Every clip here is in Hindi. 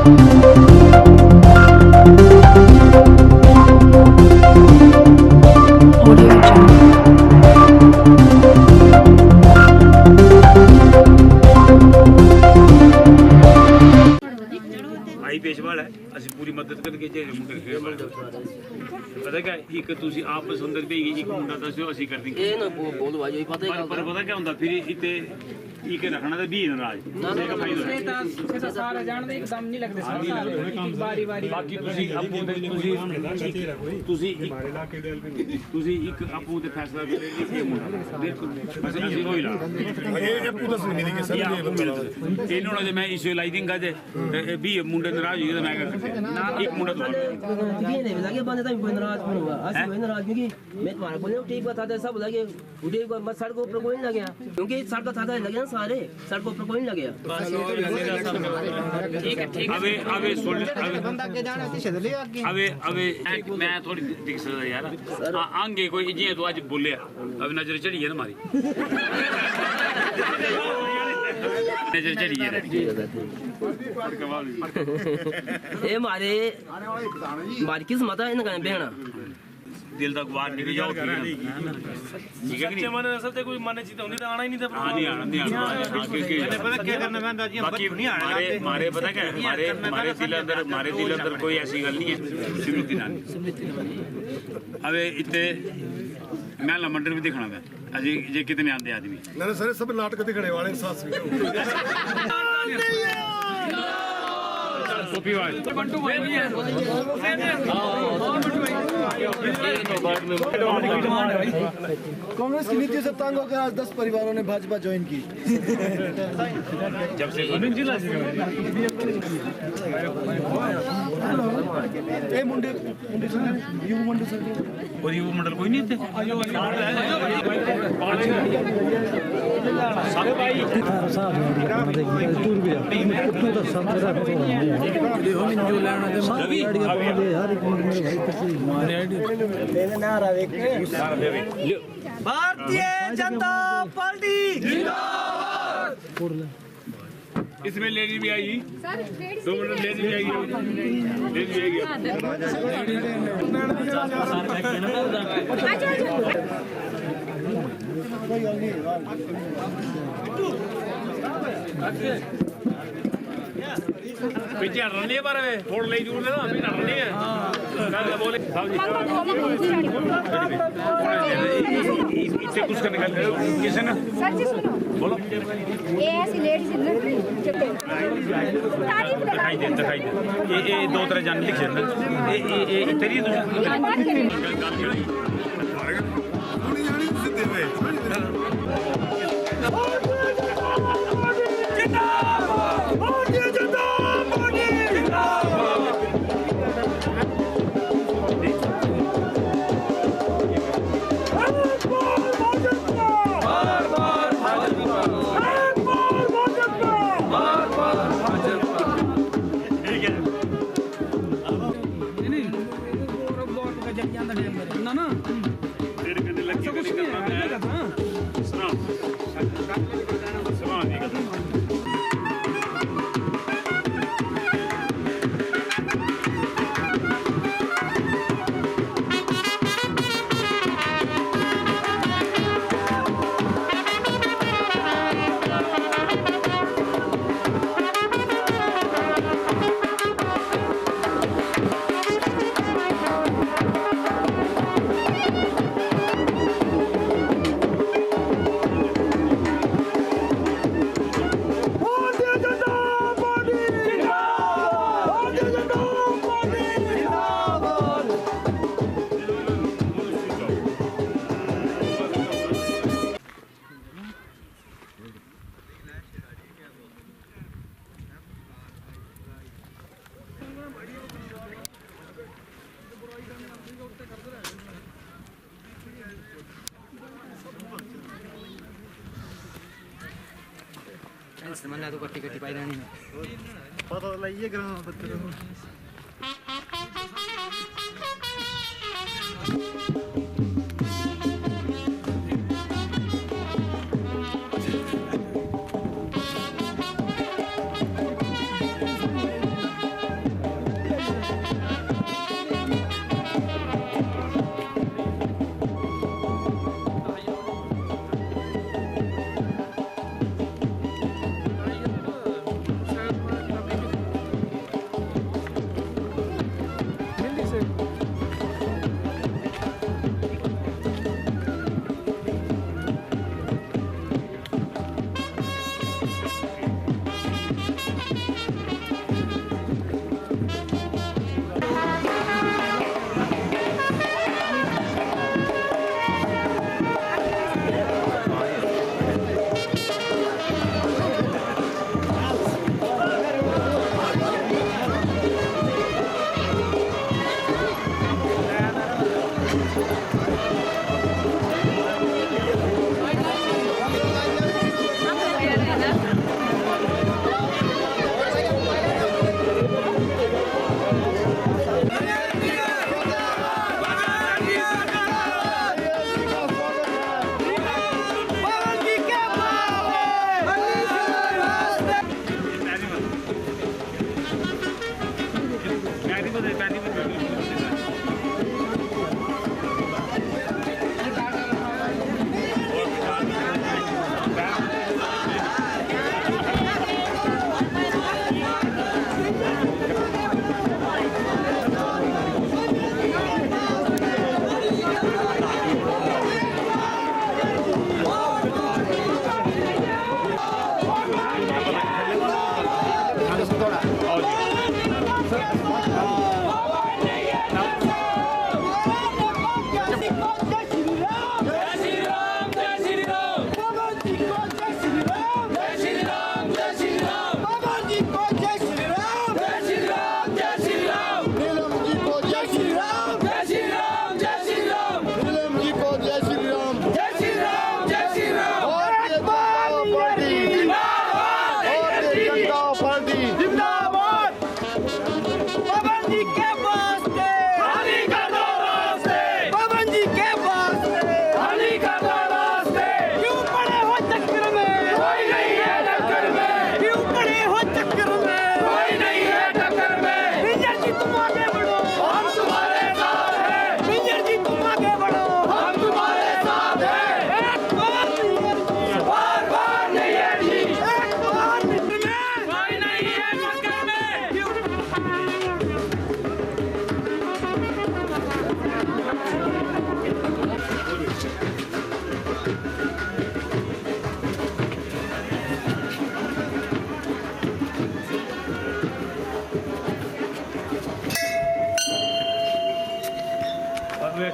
भाई पेशवाल है असं पूरी मदद करके मुंडे पता क्या एक तुम आप सुंदर भी एक मुंडा दसो असं कर देंगे पर पता क्या होंगे फिर इतने एक रखना तो भी नाराज सारा जानते एकदम नहीं लगते बारी बारी बाकी तुसी एक आपू ते फैसला करे ये मुंडा बिल्कुल बस इसी होई ला ये पूरा सुनने के सर इन्होंने जो मैं इशू लाई दूंगा जे भी मुंडे नाराज हो गए तो मैं क्या एक मुंडा तो ये नहीं लगे बंदे तो कोई नाराज नहीं हुआ आज कोई नाराज क्योंकि मैं तुम्हारा बोलने ठीक बात था सब लगे उठे को बस सड़कों पर कोई नहीं लगे क्योंकि सड़क था लगे ना सारे सड़कों पर कोई नहीं लगे अबे अबे सुन अबे अबे मैं थोड़ी दिख सकता यार आगे कोई जी तो आज बोले अबे नजर चढ़ी है ना हमारी नजर चढ़ी है ये मारे मारी किस माता इन का बहना दिल तक बाहर निकल जाओ ठीक है कि नहीं मन असल ते कोई मन चीज होनी तो आना ही नहीं था नहीं आना क्योंकि पता क्या करना मैं जी बाकी मारे पता क्या मारे दिल अंदर कोई ऐसी गल नहीं है सिमृति नानी अबे इतने मैं लमंडर भी दिखना था अजी ये कितने आते आदमी ना सर सब नाटक दिखने वाले साथ कॉपी वाले कांग्रेस की नीति से तंग होकर आज 10 परिवारों ने भाजपा ज्वाइन की। जब से मुंडे युवा मंडल सर और युवा मंडल कोई नहीं थे भारतीय जनता पार्टी इसमें लेडी भी आई 2 मिनट लेडी भी आई लेडी भी पीछे हटने पर थोड़ा ले जूर लेना अभी हटने है बोले इससे कुछ करने का किसे ना सर जी सुनो बोलो ये ऐसी लेडीज दिखाई दे ये 2 तरह जान लिख देना ये तेरी मन्ना तो कट्टी कट्टी पाई जानी पता लाइए ग्राम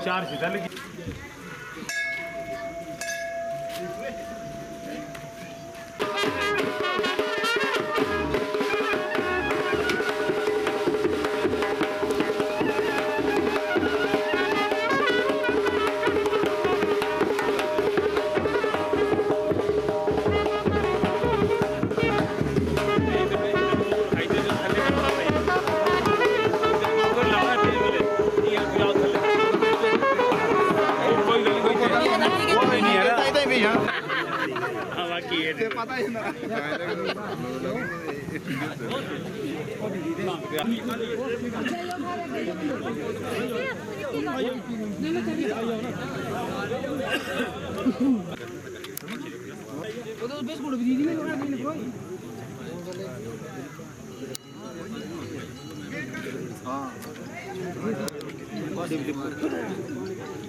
चार सीधा लगी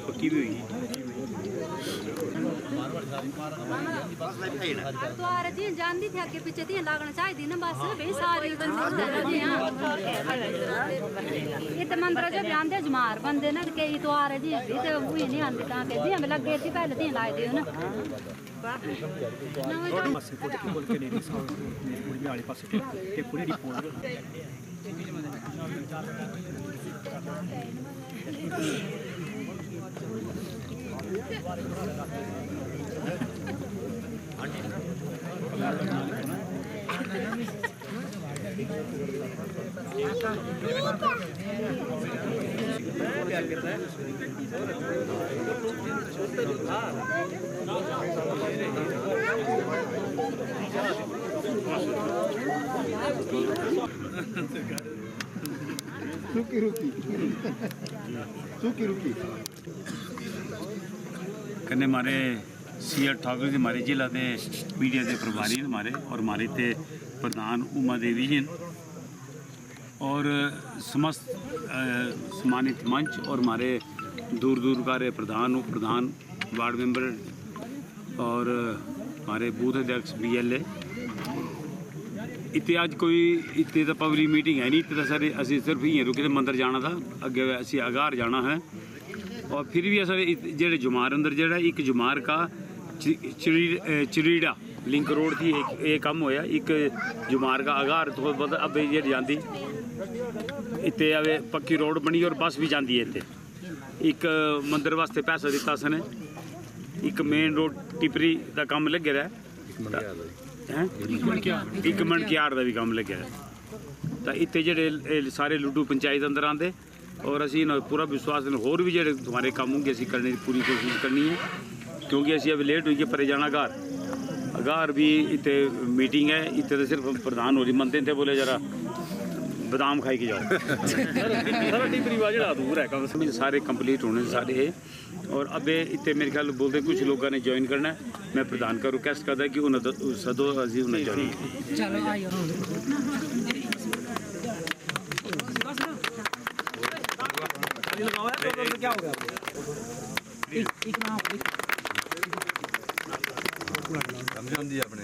पक्की भी हुई द्वार जी जानदी थे अगे पीछे दी लागना चाहिए ना बस बे सारी बंदे जी हां ये तो मंदिर जो बयान दे जमार बंदे ना के द्वार जी ते हुई नहीं आंदी ता के जी हम लगे थी पहले दी लाए दियो ना पासे बोल के नहीं पूरी वाले पासे के पूरी रिपोर्ट रुकी कन्ने हमारे सीआर ठाकुर जी हमारे जिला के मीडिया के प्रभारी हमारे और हमारे ते प्रधान उमा देवी जी और समस्त सम्मानित मंच और हमारे दूर दूर का प्रधान उप प्रधान वार्ड मेंबर और हमारे बूथ अध्यक्ष BLA इतने अज कोई इतने तो पब्लिक मीटिंग है नहीं, इतने सर असी सिर्फ ही रुके थे मंदिर जाना था, अगे असी अगार जाना है और फिर भी अस जेड़े जुमार अंदर जेड़ा एक जुमार का चिरीड़ा लिंक रोड थी एक कम होया, एक जुमार का अगार तो पता अब ये जाती इतने अवे पक्की रोड बनी और बस भी जाती है इतने एक मंदिर वास्ते पैसा दिता सने, एक मेन रोड टिपरी का काम लगे रहा है, एक मनकियार का भी काम लगे रहा तो इतने जेडे सारे लुडू पंचायत अंदर आते और असी पूरा विश्वास होर भी जेडे तुम्हारे काम होंगे असी करने की पूरी कोशिश करनी है क्योंकि असी अब लेट हुई है परे जाना अगार भी इतने मीटिंग है, इतने तो सिर्फ प्रधान हो रही मनते थे बोले जरा बादाम खाई के जाओ सारा टिपरी जो अधूर है काम सारे कंप्लीट होने सारे है और अब इतने मेरे ख्याल बोलते कुछ लोगों ने ज्वाइन करना है, मैं प्रधान का रिक्वेस्ट करता कि उन्हें सदो अजी उन्हें ज्वाइन क्या हो गया समझ आती अपने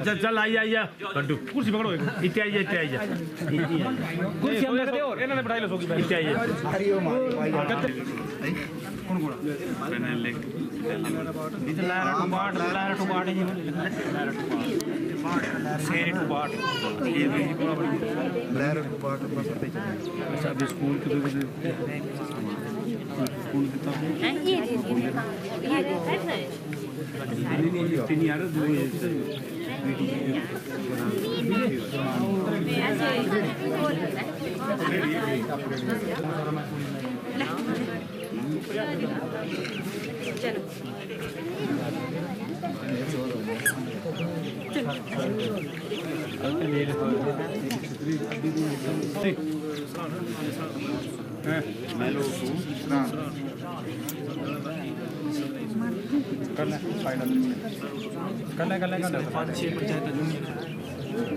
चल चल आई आई जा कड्डू कुर्सी पकड़ो इतने आई जा कुर्सी अंदर दे और इन्होंने बिठाई लो सोगी इतने आई जा कौन कौन स्कूल के तीन यार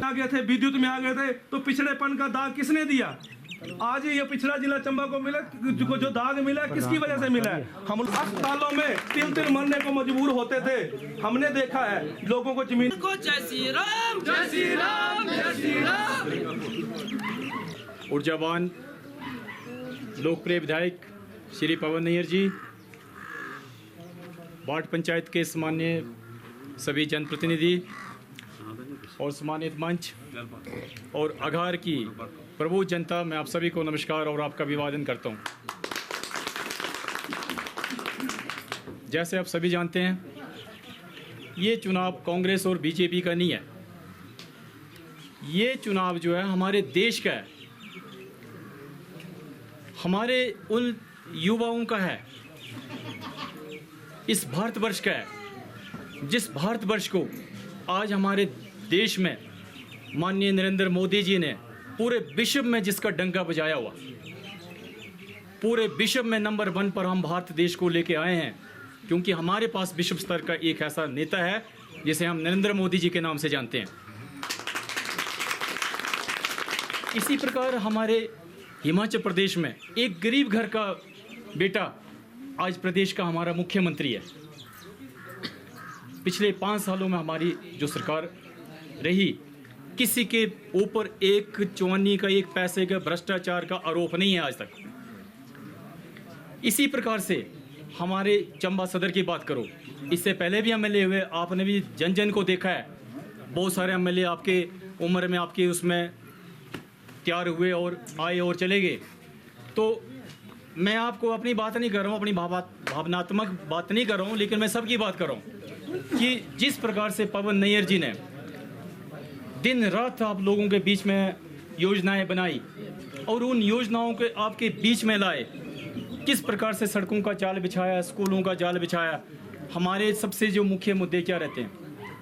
आ गए थे, विद्युत में आ गए थे, तो पिछड़ेपन का दाग किसने दिया? आज ये पिछड़ा जिला चंबा को मिला, जो दाग मिला किसकी वजह से मिला है? हम अस्पतालों में तिल मरने को मजबूर होते थे। हमने देखा है लोगों को जमीन को जय श्री राम, जय श्री राम, जय श्री राम। ऊर्जावान लोकप्रिय विधायक श्री पवन नैयर जी, वार्ड पंचायत के सम्मान्य सभी जनप्रतिनिधि और सम्मानित मंच और अघार की प्रबुद्ध जनता, मैं आप सभी को नमस्कार और आपका अभिवादन करता हूं। जैसे आप सभी जानते हैं, ये चुनाव कांग्रेस और बीजेपी का नहीं है। ये चुनाव जो है हमारे देश का है, हमारे उन युवाओं का है, इस भारतवर्ष का है, जिस भारतवर्ष को आज हमारे देश में माननीय नरेंद्र मोदी जी ने पूरे विश्व में जिसका डंका बजाया हुआ, पूरे विश्व में नंबर 1 पर हम भारत देश को लेके आए हैं, क्योंकि हमारे पास विश्व स्तर का एक ऐसा नेता है जिसे हम नरेंद्र मोदी जी के नाम से जानते हैं। इसी प्रकार हमारे हिमाचल प्रदेश में एक गरीब घर का बेटा आज प्रदेश का हमारा मुख्यमंत्री है। पिछले 5 सालों में हमारी जो सरकार रही, किसी के ऊपर एक चौनी का, एक पैसे का, भ्रष्टाचार का आरोप नहीं है आज तक। इसी प्रकार से हमारे चंबा सदर की बात करो, इससे पहले भी एमएलए हुए, आपने भी जन जन को देखा है। बहुत सारे एमएलए आपके उम्र में, आपके उसमें तैयार हुए और आए और चले गए। तो मैं आपको अपनी बात नहीं कर रहा हूँ, अपनी भावनात्मक बात नहीं कर रहा हूँ, लेकिन मैं सबकी बात कर रहा हूँ कि जिस प्रकार से पवन नैयर जी ने दिन रात आप लोगों के बीच में योजनाएं बनाई और उन योजनाओं के आपके बीच में लाए, किस प्रकार से सड़कों का जाल बिछाया, स्कूलों का जाल बिछाया। हमारे सबसे जो मुख्य मुद्दे क्या रहते हैं?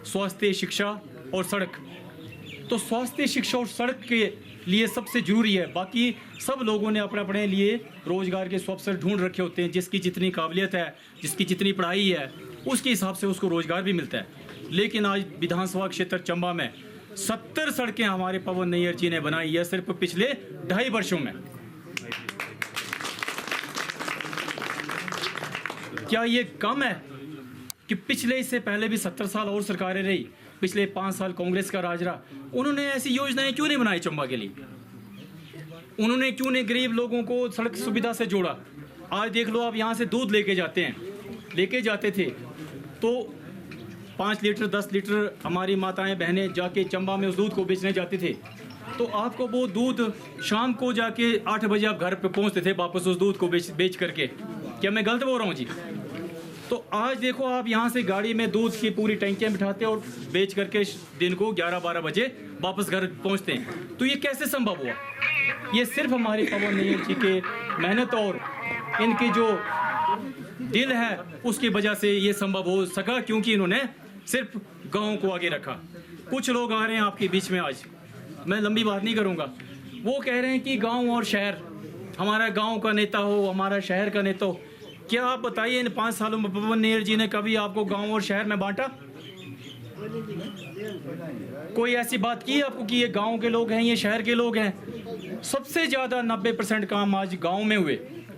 स्वास्थ्य, शिक्षा और सड़क। तो स्वास्थ्य, शिक्षा और सड़क के लिए सबसे जरूरी है। बाकी सब लोगों ने अपने अपने लिए रोजगार के अवसर ढूंढ रखे होते हैं। जिसकी जितनी काबिलियत है, जिसकी जितनी पढ़ाई है, उसके हिसाब से उसको रोजगार भी मिलता है। लेकिन आज विधानसभा क्षेत्र चंबा में 70 सड़कें हमारे पवन नैयर जी ने बनाई है सिर्फ पिछले 2.5 वर्षों में। क्या ये कम है कि पिछले, इससे पहले भी 70 साल और सरकारें रही, पिछले 5 साल कांग्रेस का राज रहा, उन्होंने ऐसी योजनाएं क्यों नहीं बनाई चंबा के लिए? उन्होंने क्यों नहीं गरीब लोगों को सड़क सुविधा से जोड़ा? आज देख लो, आप यहाँ से दूध लेके जाते थे तो 5 लीटर 10 लीटर हमारी माताएं बहनें जाके चंबा में उस दूध को बेचने जाते थे, तो आपको वो दूध शाम को जाके 8 बजे आप घर पे पहुंचते थे वापस उस दूध को बेच करके। क्या मैं गलत बोल रहा हूँ जी? तो आज देखो, आप यहाँ से गाड़ी में दूध की पूरी टंकियाँ बिठाते और बेच करके दिन को 11-12 बजे वापस घर पहुँचते हैं। तो ये कैसे संभव हुआ? ये सिर्फ हमारे पवन नैयर जी के मेहनत और इनके जो दिल है उसकी वजह से ये संभव हो सका, क्योंकि इन्होंने सिर्फ गाँव को आगे रखा। कुछ लोग आ रहे हैं आपके बीच में आज, मैं लंबी बात नहीं करूँगा, वो कह रहे हैं कि गाँव और शहर, हमारा गाँव का नेता हो, हमारा शहर का नेता हो। क्या आप बताइए, इन 5 सालों में पवन नैयर जी ने कभी आपको गांव और शहर में बांटा? कोई ऐसी बात की आपको कि ये गांव के लोग हैं, ये शहर के लोग हैं? सबसे ज़्यादा 90% काम आज गांव में हुए,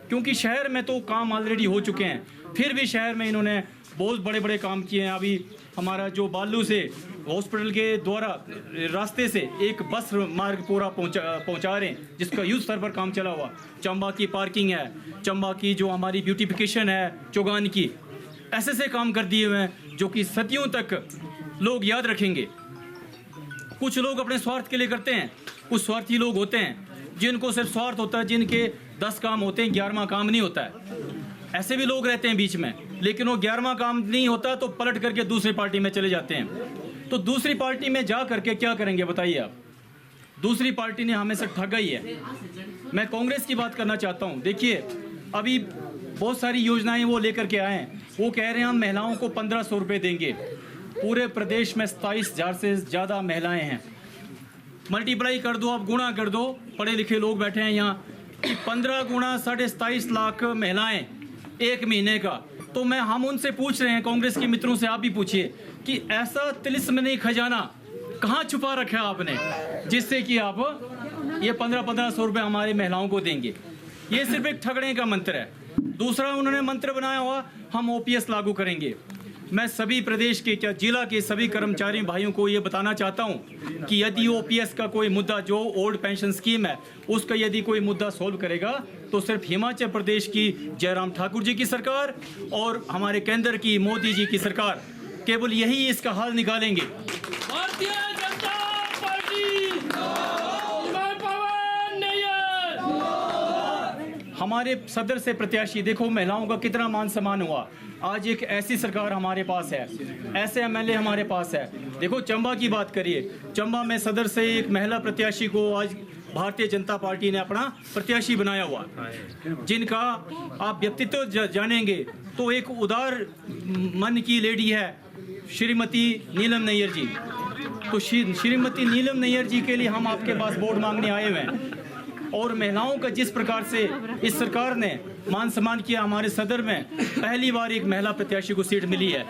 क्योंकि शहर में तो काम ऑलरेडी हो चुके हैं। फिर भी शहर में इन्होंने बहुत बड़े बड़े काम किए हैं। अभी हमारा जो बालू से हॉस्पिटल के द्वारा रास्ते से एक बस मार्ग पूरा पहुंचा रहे हैं, जिसका युद्ध स्तर पर काम चला हुआ। चंबा की पार्किंग है, चंबा की जो हमारी ब्यूटिफिकेशन है चौगान की, ऐसे काम कर दिए हुए हैं जो कि सदियों तक लोग याद रखेंगे। कुछ लोग अपने स्वार्थ के लिए करते हैं, कुछ स्वार्थी लोग होते हैं जिनको सिर्फ स्वार्थ होता है, जिनके 10 काम होते हैं, 11वां काम नहीं होता है। ऐसे भी लोग रहते हैं बीच में, लेकिन वो 11वां काम नहीं होता तो पलट करके दूसरी पार्टी में चले जाते हैं। तो दूसरी पार्टी में जा करके क्या करेंगे बताइए आप? दूसरी पार्टी ने हमें से ठगा ही है। मैं कांग्रेस की बात करना चाहता हूँ। देखिए, अभी बहुत सारी योजनाएं वो लेकर के आए हैं। वो कह रहे हैं हम महिलाओं को 1500 रुपये देंगे। पूरे प्रदेश में 27,000 से ज़्यादा महिलाएं हैं। मल्टीप्लाई कर दो, आप गुणा कर दो, पढ़े लिखे लोग बैठे हैं यहाँ, कि 15 गुणा 27.5 लाख महिलाएं एक महीने का। तो हम उनसे पूछ रहे हैं, कांग्रेस के मित्रों से आप भी पूछिए कि ऐसा तिलिस्म नहीं खजाना कहाँ छुपा रखा है आपने, जिससे कि आप ये 1500 रुपये हमारे महिलाओं को देंगे। ये सिर्फ एक ठगने का मंत्र है। दूसरा उन्होंने मंत्र बनाया हुआ, हम OPS लागू करेंगे। मैं सभी प्रदेश के क्या जिला के सभी कर्मचारी भाइयों को ये बताना चाहता हूँ कि यदि OPS का कोई मुद्दा, जो ओल्ड पेंशन स्कीम है, उसका यदि कोई मुद्दा सोल्व करेगा तो सिर्फ हिमाचल प्रदेश की जयराम ठाकुर जी की सरकार और हमारे केंद्र की मोदी जी की सरकार, केवल यही इसका हल निकालेंगे। भारतीय जनता पार्टी, हमारे सदर से प्रत्याशी, देखो महिलाओं का कितना मान सम्मान हुआ। आज एक ऐसी सरकार हमारे पास है, ऐसे MLA हमारे पास है। देखो चंबा की बात करिए, चंबा में सदर से एक महिला प्रत्याशी को आज भारतीय जनता पार्टी ने अपना प्रत्याशी बनाया हुआ, जिनका आप व्यक्तित्व जानेंगे तो एक उदार मन की लेडी है श्रीमती नीलम नैयर जी। तो श्रीमती नीलम नैयर जी के लिए हम आपके पास वोट मांगने आए हुए हैं। और महिलाओं का जिस प्रकार से इस सरकार ने मान सम्मान किया, हमारे सदर में पहली बार एक महिला प्रत्याशी को सीट मिली है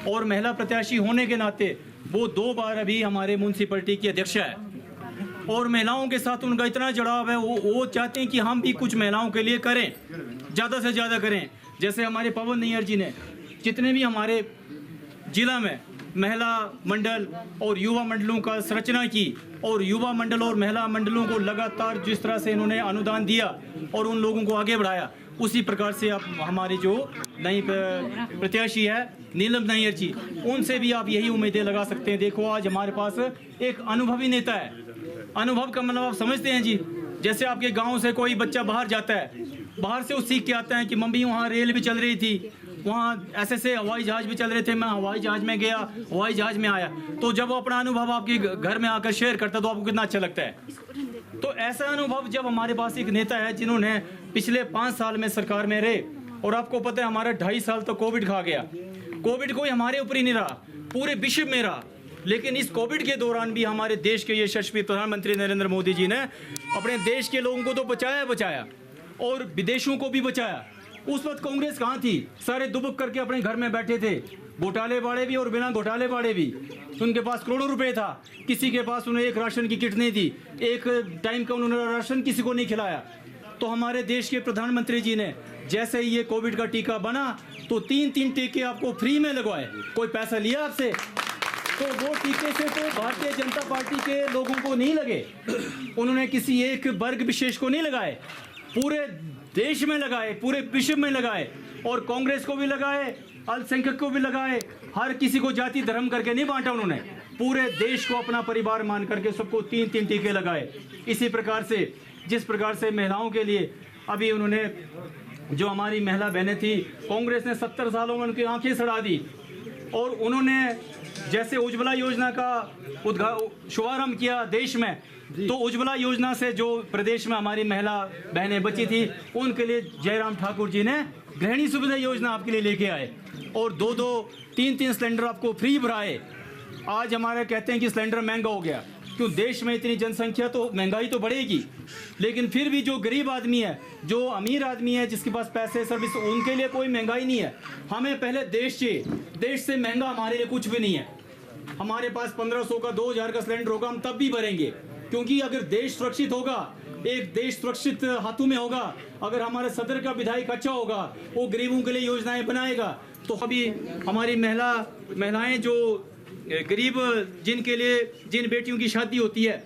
और महिला प्रत्याशी होने के नाते वो 2 बार अभी हमारे म्यूनसिपलिटी की अध्यक्ष है और महिलाओं के साथ उनका इतना जुड़ाव है। वो चाहते हैं कि हम भी कुछ महिलाओं के लिए करें, ज़्यादा से ज़्यादा करें। जैसे हमारे पवन नैयर जी ने जितने भी हमारे जिला में महिला मंडल और युवा मंडलों का संरचना की और युवा मंडल और महिला मंडलों को लगातार जिस तरह से इन्होंने अनुदान दिया और उन लोगों को आगे बढ़ाया, उसी प्रकार से आप हमारी जो नई प्रत्याशी है नीलम नैयर जी, उनसे भी आप यही उम्मीदें लगा सकते हैं। देखो आज हमारे पास एक अनुभवी नेता है। अनुभव का मतलब आप समझते हैं जी, जैसे आपके गाँव से कोई बच्चा बाहर जाता है, बाहर से वो सीख के आता है कि मम्मी वहाँ रेल भी चल रही थी, वहाँ ऐसे हवाई जहाज भी चल रहे थे, मैं हवाई जहाज में गया, हवाई जहाज में आया। तो जब वो अपना अनुभव आपके घर में आकर शेयर करता है तो आपको कितना अच्छा लगता है। तो ऐसा अनुभव जब हमारे पास एक नेता है जिन्होंने पिछले 5 साल में सरकार में रहे, और आपको पता है हमारा 2.5 साल तो कोविड खा गया। कोविड कोई हमारे ऊपर ही नहीं रहा, पूरे विश्व में रहा, लेकिन इस कोविड के दौरान भी हमारे देश के यशस्वी प्रधानमंत्री नरेंद्र मोदी जी ने अपने देश के लोगों को तो बचाया और विदेशों को भी बचाया। उस वक्त कांग्रेस कहाँ थी? सारे दुबक करके अपने घर में बैठे थे, घोटाले वाले भी और बिना घोटाले वाले भी। उनके पास करोड़ों रुपए था, किसी के पास उन्हें एक राशन की किट नहीं दी, एक टाइम का उन्होंने राशन किसी को नहीं खिलाया। तो हमारे देश के प्रधानमंत्री जी ने जैसे ही ये कोविड का टीका बना तो 3 टीके आपको फ्री में लगवाए। कोई पैसा लिया आपसे? तो वो टीके से तो भारतीय जनता पार्टी के लोगों को नहीं लगे, उन्होंने किसी एक वर्ग विशेष को नहीं लगाए, पूरे देश में लगाए, पूरे विश्व में लगाए, और कांग्रेस को भी लगाए, अल्पसंख्यक को भी लगाए, हर किसी को जाति धर्म करके नहीं बांटा उन्होंने, पूरे देश को अपना परिवार मान करके सबको 3 टीके लगाए। इसी प्रकार से जिस प्रकार से महिलाओं के लिए अभी उन्होंने, जो हमारी महिला बहनें थी, कांग्रेस ने 70 सालों में उनकी आंखें सड़ा दी, और उन्होंने जैसे उज्ज्वला योजना का शुभारंभ किया देश में, तो उज्ज्वला योजना से जो प्रदेश में हमारी महिला बहनें बची थी उनके लिए जयराम ठाकुर जी ने गृहिणी सुविधा योजना आपके लिए लेके आए और 2-2, 3-3 सिलेंडर आपको फ्री भराए। आज हमारे कहते हैं कि सिलेंडर महंगा हो गया, क्यों? देश में इतनी जनसंख्या तो महंगाई तो बढ़ेगी, लेकिन फिर भी जो गरीब आदमी है, जो अमीर आदमी है, जिसके पास पैसे सर्विस, उनके लिए कोई महंगाई नहीं है। हमें पहले देश से महंगा हमारे लिए कुछ भी नहीं है। हमारे पास 1500 का 2000 का सिलेंडर होगा, हम तब भी भरेंगे, क्योंकि अगर देश सुरक्षित होगा, एक देश सुरक्षित हाथों में होगा, अगर हमारे सदर का विधायक अच्छा होगा, वो गरीबों के लिए योजनाएं बनाएगा, तो अभी हमारी महिलाएं जो गरीब, जिनके लिए जिन बेटियों की शादी होती है,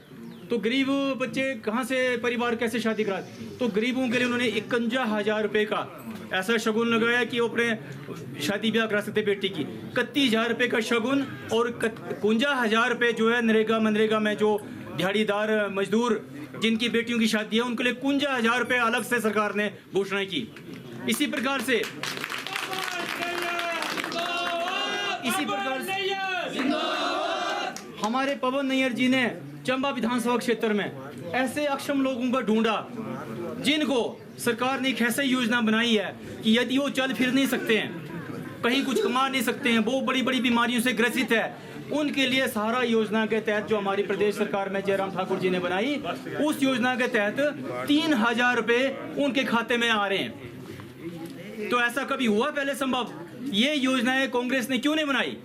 तो गरीब बच्चे कहाँ से, परिवार कैसे शादी कराते, तो गरीबों के लिए उन्होंने 51,000 रुपये का ऐसा शगुन लगाया कि वो अपने शादी ब्याह करा सकते बेटी की। 31,000 रुपये का शगुन और 51,000 रुपये जो है मनरेगा में जो दिहाड़ीदार मजदूर जिनकी बेटियों की शादी है, उनके लिए 51,000 रुपये अलग से सरकार ने घोषणा की। इसी प्रकार से हमारे पवन नैयर जी ने चंबा विधानसभा क्षेत्र में ऐसे अक्षम लोगों का ढूंढा जिनको सरकार ने एक ऐसी योजना बनाई है कि यदि वो चल फिर नहीं सकते हैं, कहीं कुछ कमा नहीं सकते हैं, वो बड़ी बड़ी बीमारियों से ग्रसित है, उनके लिए सहारा योजना के तहत जो हमारी प्रदेश सरकार में जयराम ठाकुर जी ने बनाई, उस योजना के तहत 3,000 रुपये उनके खाते में आ रहे हैं। तो ऐसा कभी हुआ पहले संभव? ये योजनाएं कांग्रेस ने क्यों नहीं बनाई?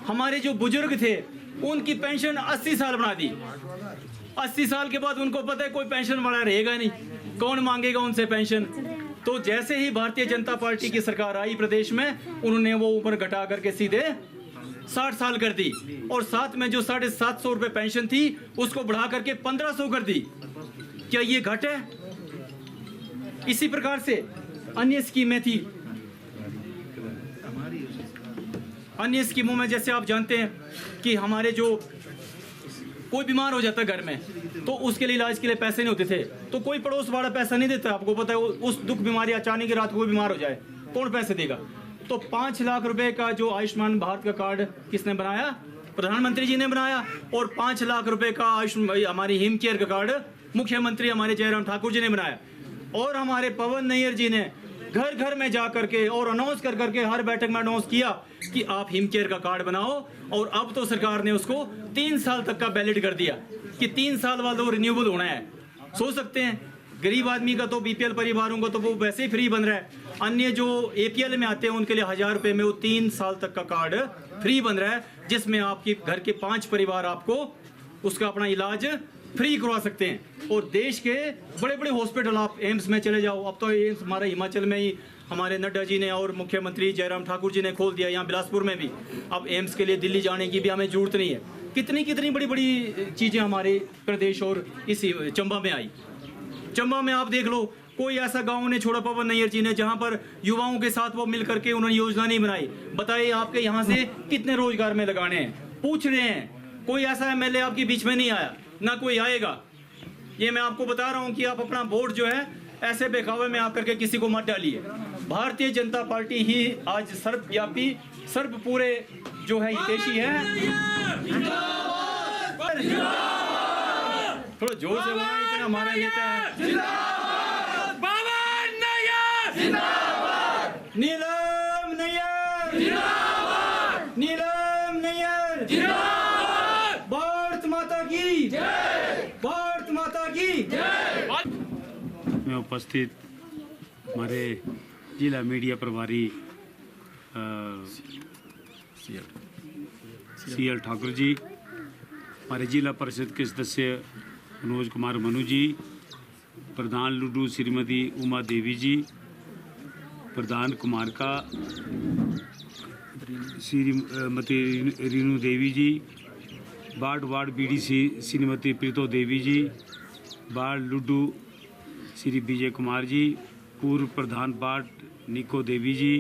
हमारे जो बुजुर्ग थे उनकी पेंशन 80 साल बना दी, 80 साल के बाद उनको पता है कोई पेंशन वाला रहेगा नहीं, कौन मांगेगा उनसे पेंशन। तो जैसे ही भारतीय जनता पार्टी की सरकार आई प्रदेश में, उन्होंने वो उम्र घटा करके सीधे 60 साल कर दी, और साथ में जो 750 रुपए पेंशन थी उसको बढ़ा करके 1500 कर दी। क्या ये घट है? इसी प्रकार से अन्य स्कीमें थी। अन्य स्कीमों में जैसे आप जानते हैं कि हमारे जो कोई बीमार हो जाता घर में तो उसके लिए इलाज के लिए पैसे नहीं होते थे, तो कोई पड़ोस वाला पैसा नहीं देता। आपको पता है उस दुख बीमारी अचानक की रात को बीमार हो जाए, कौन पैसे देगा? तो 5 लाख रुपए का जो आयुष्मान भारत का कार्ड किसने बनाया? प्रधानमंत्री जी ने बनाया। और 5 लाख रुपए का हमारी हिम केयर का कार्ड मुख्यमंत्री हमारे जयराम ठाकुर जी ने बनाया। और हमारे पवन नैयर जी ने घर घर में जा करके और अनाउंस कर करके हर बैठक में अनाउंस किया कि आप हिम केयर का कार्ड बनाओ। और अब तो सरकार ने उसको 3 साल तक का वैलिड कर दिया कि 3 साल बाद वो रिन्यूएबल होना है। सोच सकते हैं, गरीब आदमी का तो बीपीएल परिवारों का तो वो वैसे ही फ्री बन रहा है, अन्य जो एपीएल में आते हैं उनके लिए 1000 रुपए में वो 3 साल तक का कार्ड फ्री बन रहा है, जिसमें आपके घर के 5 परिवार आपको उसका अपना इलाज फ्री करवा सकते हैं। और देश के बड़े बड़े हॉस्पिटल, आप एम्स में चले जाओ, अब तो एम्स हमारे हिमाचल में ही हमारे नड्डा जी ने और मुख्यमंत्री जयराम ठाकुर जी ने खोल दिया, यहाँ बिलासपुर में भी। अब एम्स के लिए दिल्ली जाने की भी हमें जरूरत नहीं है। कितनी कितनी बड़ी बड़ी चीज़ें हमारे प्रदेश और इसी चंबा में आई। चंबा में आप देख लो, कोई ऐसा गांव ने छोड़ा पवन नैयर जी ने जहां पर युवाओं के साथ वो मिल करके उन्होंने योजना नहीं बनाई। बताइए आपके यहाँ से कितने रोजगार में लगाने हैं? पूछ रहे हैं। कोई ऐसा एमएलए आपके बीच में नहीं आया, ना कोई आएगा। ये मैं आपको बता रहा हूं कि आप अपना वोट जो है ऐसे बेखावे में आकर के किसी को मत डालिए। भारतीय जनता पार्टी ही आज सर्वव्यापी, सर्व पूरे जो है हितैषी है। थोड़ा जोर से बोलना, इतना हमारा नेता है। नीलम नैयर, नीलम नैयर, भारत माता की, भारत माता की। में उपस्थित हमारे जिला मीडिया प्रभारी CL ठाकुर जी, हमारे जिला परिषद के सदस्य मनोज कुमार मनु जी, प्रधान लुडू श्रीमती उमा देवी जी, प्रधान कुमार का श्रीमती रीनू देवी जी, वार्ड BDC श्रीमती प्रीतो देवी जी, वार्ड लुडू श्री विजय कुमार जी, पूर्व प्रधान वार्ड निको देवी जी,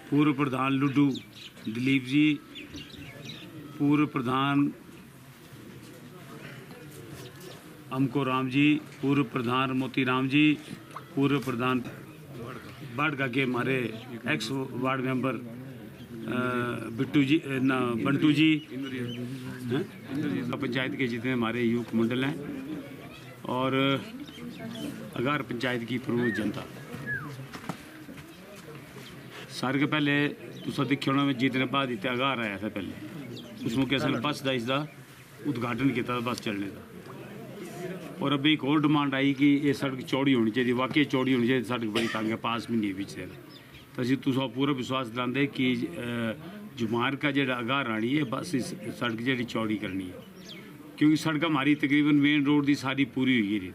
पूर्व प्रधान लुडू दिलीप जी, पूर्व प्रधान अमको राम जी, पूर्व प्रधान मोती राम जी, पूर्व प्रधान वार्ड का के हमारे एक्स वार्ड मेंबर बिट्टू जी बंटू जी, पंचायत के जितने हमारे युवक मंडल हैं और अगार पंचायत की प्रमुख जनता। सारे के पहले तुसा दिखे होना में जितने बाद इतने अगार आया था पहले उस मौके असल बस का इसका उद्घाटन किया बस चलने का। और अभी एक और डिमांड आई कि ये सड़क चौड़ी होनी चाहिए, वाकई चौड़ी होनी चाहिए। सड़क बड़ी तंग है, पास भी नहीं पिछले तो अभी तुसा पूरा विश्वास दिलाते कि जुमार का जो अगार आनी है बस इस सड़क जी चौड़ी करनी है, क्योंकि सड़क हमारी तकरीबन मेन रोड की सारी पूरी हुई है।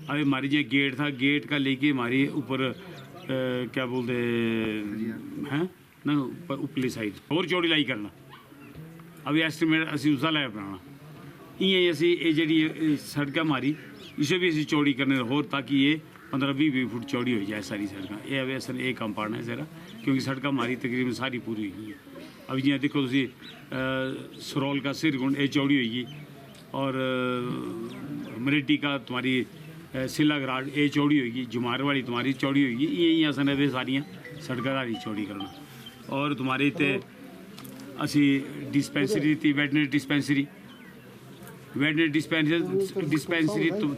अभी हमारी जो गेट था, गेट का लेके हमारी ऊपर क्या बोलते हैं ना ऊपर उपली साइड और चौड़ी लाई करना। अभी एस्टिमेट असी उसका लाया बनाना इं असी ये जी सड़क हमारी इसे भी असी चौड़ी करने होर ताकि ये 15-20 फुट चौड़ी हो जाए सारी सड़क। ये अभी असल एक काम पाना है सारा, क्योंकि सड़क हमारी तकरीबन सारी पूरी हुई है। अभी जियां देखो तुसी सरोल का सिरगुंड ये चौड़ी होगी और मरेडी का तुम्हारी सिला ग्राड ये चौड़ी होगी, जुमार वाली तुम्हारी चौड़ी होगी। यही असन है सारियाँ सड़क सारी चौड़ी करना। और तुम्हारे इतने असी डिस्पेंसरी थी, वेटनरी डिस्पेंसरी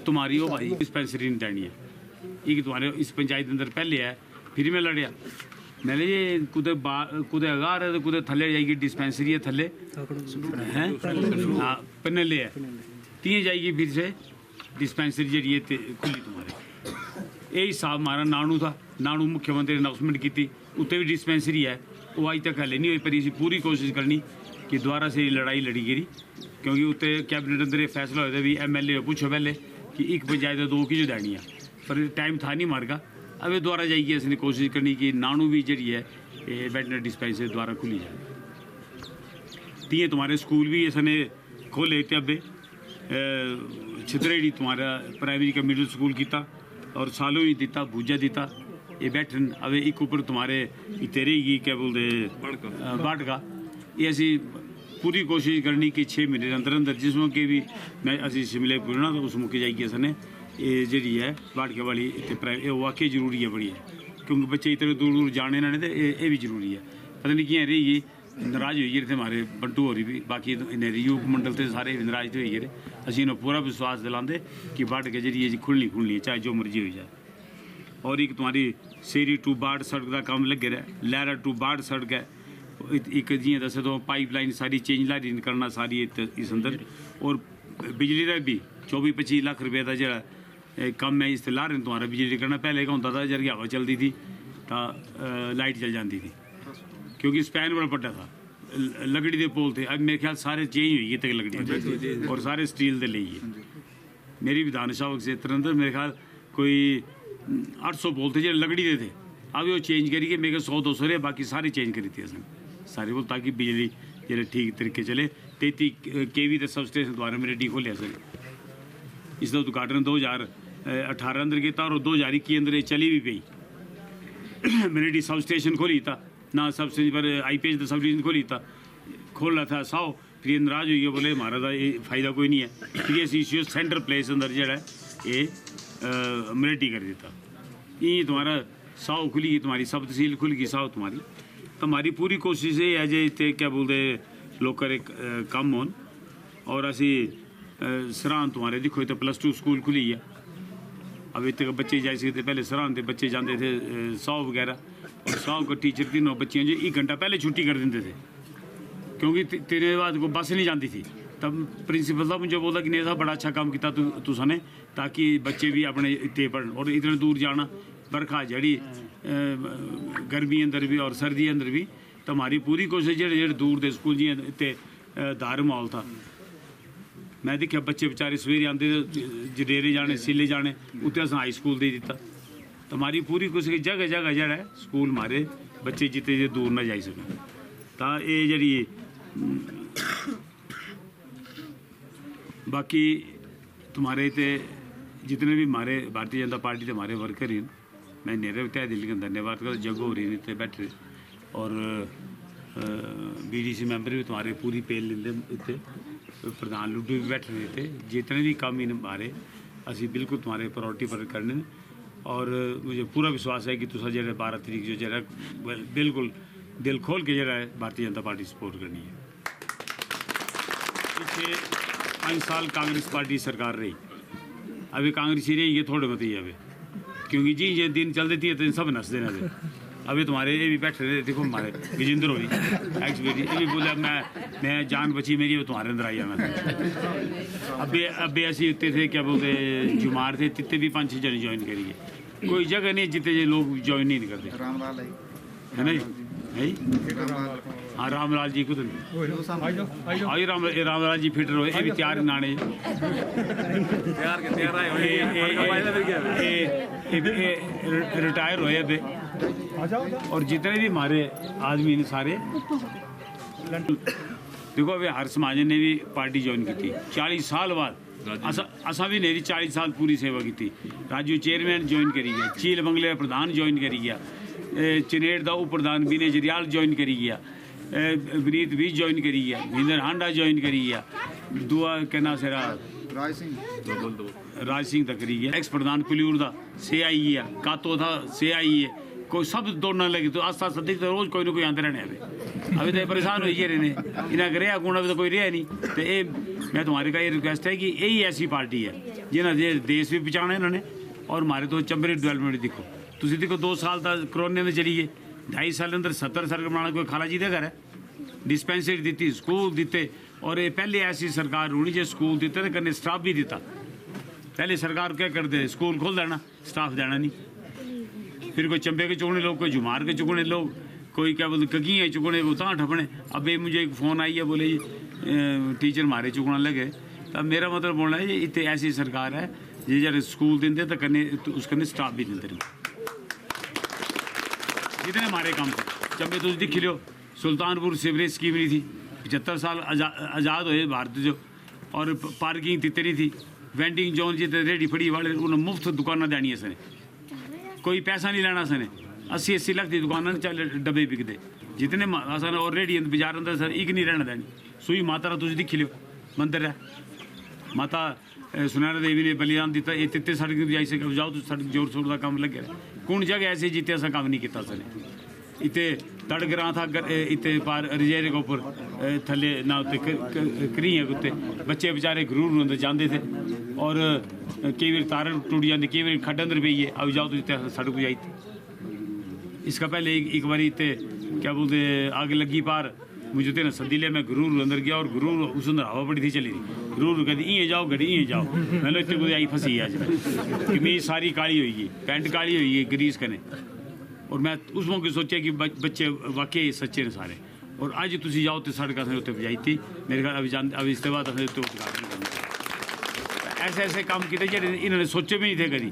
तुम्हारी हो भाई डिस्पेंसरी नहीं देनी है। एक तुम्हारे इस पंचायत अंदर पहले है, फिर मैं लड़िया मैंने ये कुदे अगार है तो कुदे थले जाएगी डिस्पेंसरी है थले हैं हाँ पन्नले है तीन जाएगी फिर से डिस्पेंसरी जी खुली तुम्हारे। यही हिसाब हमारा नानू था, नानू मुख्यमंत्री ने अनाउंसमेंट की थी, उत्ते भी डिस्पेंसरी है, वो आज तक हले नहीं हुई। पर इसी पूरी कोशिश करनी कि दोबारा से लड़ाई लड़ी गिरी क्योंकि उत्ते कैबिनेट अंदर ये फैसला होया भी MLA पूछो पहले कि एक पंचायत दो की जो देनी है, पर टाइम था नहीं मार का। अब दोबारा जाइए इसने कोशिश करनी कि नानू भी जी है ये वेटनरी डिस्पेंसरी दोबारा खुली जाए। तीन तुम्हारे स्कूल भी इसने खोले थे, अब छितरेड़ी तुम्हारा प्राइमरी का मिडिल स्कूल किया और सालों ही दिता भूजा दिता ये बैठन। अब एक ऊपर तुम्हारे तेरे ही क्या बोलते बाट का ये असी पूरी कोशिश करनी कि 6 महीने के अंदर अंदर जिस मौके भी मैं असी शिमले पूरना तो उस मौके जाइए इसने ये जी है बाटके वाली इतने वाकई जरूरी है बड़ी है, क्योंकि बच्चे इतने दूर दूर जाने ना तो ये भी जरूरी है। पता नहीं क्या रही नाराज होई थे हमारे बंटू होरी भी, बाकी यूप मंडल से सारे नाराज तो होई गए। असी इन्हें पूरा विश्वास दिलाते कि बाटके जी खुलनी खुलनी है चाहे जो मर्जी हो जाए। और एक तुम्हारी सेरी टू बाढ़ सड़क का काम लगे रहा, लहरा टू बाढ़ सड़क है, एक जी दसे तो पाइपलाइन सारी चेंज ला करना सारी इस अंदर। और बिजली का भी 24-25 लाख रुपये का जो कम है इस ला रहे तुम्हारा बिजली करना। पहले का होता था जब हवा चलती थी तो लाइट चल जाती थी, क्योंकि स्पैन बड़ा बड़ा था, लकड़ी के पोल थे। अब मेरे ख्याल सारे चेंज हुई गए तक लकड़ी और सारे स्टील के लिए। मेरी विधानसभा क्षेत्र अंदर मेरे ख्याल कोई 800 पोल थे जो लकड़ी के थे, अब वो चेंज करिए मेरे 100-200 रहे, बाकी सारे चेंज करी थी असं सारे बोल, ताकि बिजली जो ठीक तरीके चले। 33 KV के सब स्टेशन द्वारा मेरे डी खोलिया सर। इसका उद्घाटन 2018 अंदर किया और 2021 अंदर ये चली भी पई। मेरे डी सब स्टेशन खोली था ना, सब स्टेशन पर IPH सब स्टेशन खोली था, खोल रहा था 100 फिर नाराज हुई बोले हमारा तो ये फायदा कोई नहीं है, फिर इश्यू सेंटर प्लेस अंदर जो है ये मिलिटी कर देता। ये तुम्हारा 100 खुली तुम्हारी सब तहसील खुल गई 100 तुम्हारी। तो हमारी पूरी कोशिश ये है जे इतने क्या बोलते लोग करे कम होन। और असी सराहन तुम्हारे देखो तो +2 स्कूल खुली है, अब इतने बच्चे जाए सकते, पहले सराहन थे बच्चे जाते थे 100 वगैरह, और 100 को टीचर 3 बच्चियों जो 1 घंटा पहले छुट्टी कर देते थे, क्योंकि 3 बाद को बस नहीं जाती थी। तब प्रिंसिपल साहब मुझे बोला कि नहीं साहब बड़ा अच्छा काम किया तुसाने, ताकि बच्चे भी अपने इतने पढ़न। और इतने दूर जाना बरखा जड़ी गर्मी अंदर भी और सर्दी अंदर भी, तो हमारी पूरी कोशिश जो दूर के स्कूल जी इतने धार माहौल था। मैं देखा बच्चे बेचारे सवेरे आते जडेरे जाने सिले जाने, उत्ते अस हाई स्कूल दे दिता। तो हमारी पूरी कोशिश जगह जगह जरा है स्कूल हमारे बच्चे जितने दूर ना जाई सकें। तो ये जी बाकी तुम्हारे ते जितने भी हमारे भारतीय जनता पार्टी के हमारे वर्कर हैं, मैं नेरे तय दिल का धन्यवाद कर। जगो हो रही इतने बैठे और BDC मैंबर भी तुम्हारे पूरी पेल लेंदे, इतने प्रधान लुड्डू भी बैठे रहे थे। जितने भी काम इन हमारे असी बिल्कुल तुम्हारे प्रायोरिटी पर करने। और मुझे पूरा विश्वास है कि तुसा जो 12 तारीख जो जरा बिल्कुल दिल खोल के जरा भारतीय जनता पार्टी सपोर्ट करनी है। पिछले 5 साल कांग्रेस पार्टी सरकार रही, अभी कांग्रेस ही रही ये थोड़े मत ही अभी, क्योंकि जी ये दिन चलते थी तो सब नस देना थे। अभी तुम्हारे ये भी बैठे रहे देखो हमारे विजेंद्र हो रही एक्सपेटी ये भी बोला मैं जान बची मेरी वो तुम्हारे अंदर आई है। मैं अभी ऐसे इतने थे क्या बोलते जुमार थे, तितने भी 5-6 जने ज्वाइन करिए। कोई जगह नहीं जितने लोग ज्वाइन नहीं करते है ना जी। हाँ रामलाल जी को तो आई रामलाल जी फिट रहे ये भी तैयार नाने रिटायर होए अबे। और जितने भी हमारे आदमी ने सारे देखो अभी हर समाज ने भी पार्टी ज्वाइन की थी 40 साल बाद। असा भी नहीं 40 साल पूरी सेवा की थी। राजू चेयरमैन ज्वाइन करी गया, चील बंगले प्रधान ज्वाइन करी गया, चनेड़ का उप प्रधान विनय जरियाल ज्वाइन करी गया, विनीत भी ज्वाइन करी गया, विंदर हांडा ज्वाइन करी गया, दुआ कहना सेरा राज सिंह तक करी गया, एक्स प्रधान पुलियूर का से आई गया, कातो था से आई है, कोई सब दौड़ने लगे। तो आस्ता आस्ता देखते रोज कोई ना कोई आते रहने अभी तो परेशान हो गए रहने इन्हें रहा गुण अभी तो कोई रहा नहीं। तो ये मैं तुम्हारे का ये रिक्वेस्ट है कि यही ऐसी पार्टी है जिन्हें देश भी बचाना इन्होंने। और हमारे तो चंबरे डेवलपमेंट देखो तुम देखो 2 साल तक कोरोना में चली गए, 2.5 साल अंदर 70 सड़क बनाना कोई खाला जी का घर है, डिस्पेंसरी दी स्कूल दिते। और ये पहले ऐसी सरकार होनी जो स्कूल दिते तो कन्ने स्टाफ भी दिता। पहले सरकार क्या करते स्कूल खोल देना स्टाफ देना नहीं, फिर कोई चंबे के चुगने लोग कोई जुमार के चुगने लोग कोई क्या बोलते कगियाँ चुकने वो तां ठपने। अब ये मुझे एक फ़ोन आई है, बोले जी टीचर मारे चुकना लगे। तो मेरा मतलब बोलना है जी इतने ऐसी सरकार है जी जब स्कूल देंगे तो कन्ने उसकने स्टाफ भी देते जितने हमारे काम थे। जब मैं तुझ दिख लियो सुल्तानपुर सीवरेज स्कीम नहीं थी, 75 साल आज़ाद हुए भारत जो, और पार्किंग तितरी थी, वेंडिंग जोन जी रेडी फड़ी वाले उन्हें मुफ्त दुकाना देनी है सने, कोई पैसा नहीं लेना सने। 80-80 लाख की दुकाना चल डब्बे बिकते जितने असन ऑलरेडी बाजार अंदर सर एक नहीं रहना देनी। सुई माता रा तुझ दिख लियो मंदिर है, माता सुनैना देवी ने बलिदान दिता। ये तिते सड़क जाई से जाओ तो सड़क जोर शोर का काम लगे कौन जगह ऐसे जिते असा काम नहीं किया सने। इतने तड़गरा था इतने पार रजेरे के ऊपर थले ना उत्ते करी है कुत्ते बच्चे बेचारे गरूर अंदर जाते थे, और कई बार तार टूट जाती, कई बार खड्ड अंदर पी है। अब जाओ तो इतने सड़क जाई थी। इसका पहले एक बार इतने क्या बोलते आग लगी पार, मुझे तेना सदी लिया, मैं गरूर अंदर गया और गरूर उस अंदर हवा बड़ी थी चली थी। गरूर कहती इं जाओ गड्डी इं जाओ, मैं इतने कोई आई फसी अज कमीज सारी काली हुई है, पैंट काली हुई है ग्रीस कने। और मैं उस मौके सोचा कि बच्चे वाकई सच्चे ने सारे। और अज तुम जाओ तो सड़क असें उत्ते बजाई थी मेरे ख्याल अब इसके बाद असें उत्ते उद्घाटन करना। ऐसे ऐसे काम किए जो इन्होंने सोचे भी नहीं थे कभी।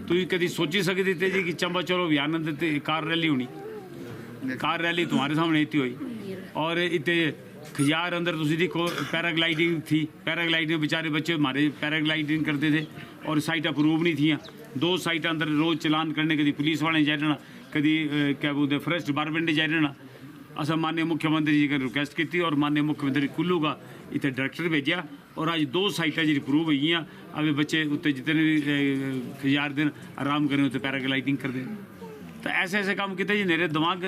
तुम कभी सोची सकते थे जी कि चंबा चलो अभियान अंदर कार रैली होनी, कार रैली तुम्हारे सामने इतनी हुई। और इतने खजार अंदर तुम देखो पैराग्लाइडिंग थी, पैराग्लाइडिंग बेचारे बच्चे हमारे पैराग्लाइडिंग करते थे और साइट अप्रूव नहीं थी। 2 साइट अंदर रोज़ चलान करने, कभी पुलिस वाले जा रहना, कभी क्या बोलते फॉरेस्ट डिपार्टमेंट जा रहना। असा माननीय मुख्यमंत्री जी का रिक्वेस्ट की और माननीय मुख्यमंत्री कुल्लू का इतने डायरेक्टर भेजा और अज 2 साइटा जी अप्रूव हुई हैं। अब बच्चे उत्ते जितने भी खजार दिन आराम करें उत्ते पैराग्लाइडिंग कर दें। तो ऐसे ऐसे काम किए जी मेरे दिमाग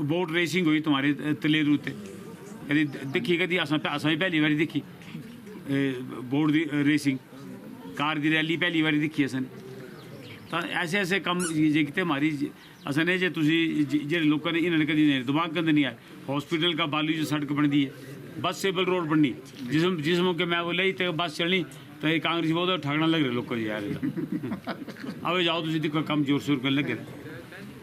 बोट रेसिंग हुई तुम्हारे तलेरू उत्ते कभी दिखी, कभी असा भी पहली बारी दिखी बोट की रेसिंग, कार की रैली पहली बारी दिखी असन। तो ऐसे ऐसे काम जे किते हमारी असन है जे तुसी जे लोगों ने इन्होंने कभी दिमाग के अंदर नहीं आया। हॉस्पिटल का बालू जो सड़क बनती है, बस सेबल रोड बननी, जिस मौके मैं बोला तो बस चलनी तो ये कांग्रेस बहुत ठगना लग रहे लोगों को यार। अब जाओ तुम देखो कम जोर शोर कर लगे।